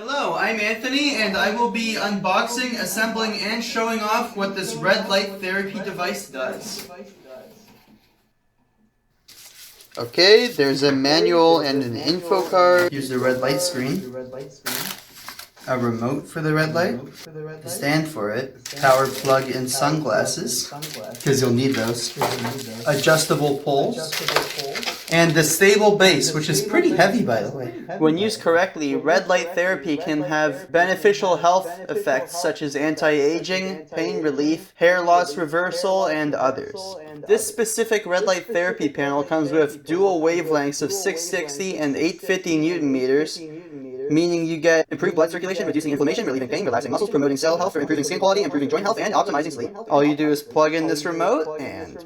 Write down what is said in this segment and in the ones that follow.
Hello, I'm Anthony, and I will be unboxing, assembling, and showing off what this red light therapy device does. Okay, there's a manual and an info card. Here's the red light screen. A remote for the red light. A stand for it. Power plug and sunglasses, because you'll need those. Adjustable poles. And the stable base, which is pretty heavy, by the way. When used correctly, red light therapy can have beneficial health effects such as anti-aging, pain relief, hair loss reversal, and others. This specific red light therapy panel comes with dual wavelengths of 660 and 850 newton meters, meaning you get improved blood circulation, reducing inflammation, relieving pain, relaxing muscles, promoting cell health, for improving skin quality, improving joint health, and optimizing sleep. All you do is plug in this remote and...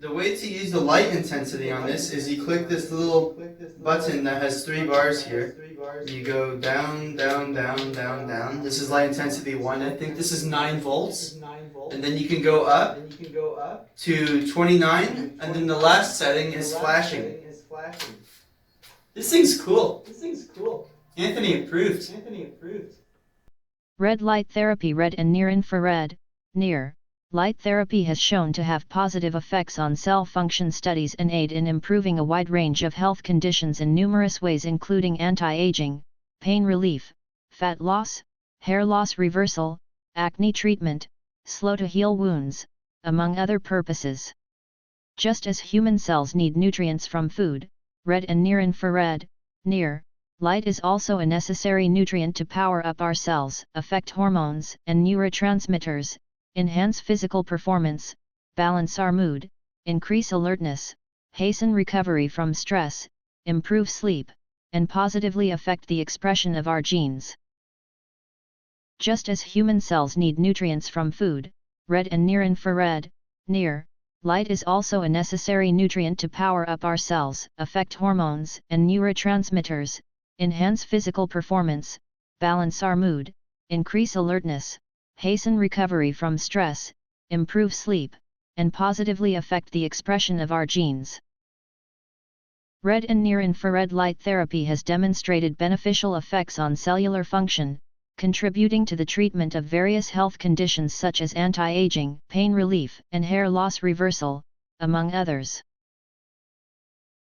The way to use the light intensity on this is you click this little button that has 3 bars here. You go down, down, down, down, down. This is light intensity 1. I think this is 9 volts. And then you can go up to 29, and then the last setting is flashing. This thing's cool. Anthony approved. Red light therapy. Red and near-infrared, near light therapy has shown to have positive effects on cell function studies and aid in improving a wide range of health conditions in numerous ways, including anti-aging, pain relief, fat loss, hair loss reversal, acne treatment, slow-to-heal wounds, among other purposes. Just as human cells need nutrients from food, red and near-infrared, near light is also a necessary nutrient to power up our cells, affect hormones and neurotransmitters, enhance physical performance, balance our mood, increase alertness, hasten recovery from stress, improve sleep, and positively affect the expression of our genes. Just as human cells need nutrients from food, red and near-infrared, near light is also a necessary nutrient to power up our cells, affect hormones and neurotransmitters, enhance physical performance, balance our mood, increase alertness, hasten recovery from stress, improve sleep, and positively affect the expression of our genes. Red and near-infrared light therapy has demonstrated beneficial effects on cellular function, contributing to the treatment of various health conditions such as anti-aging, pain relief, and hair loss reversal, among others.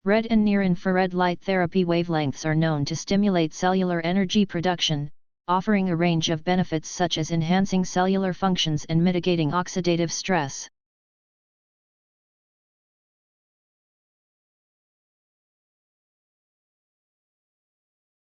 Red and near-infrared light therapy wavelengths are known to stimulate cellular energy production, offering a range of benefits such as enhancing cellular functions and mitigating oxidative stress.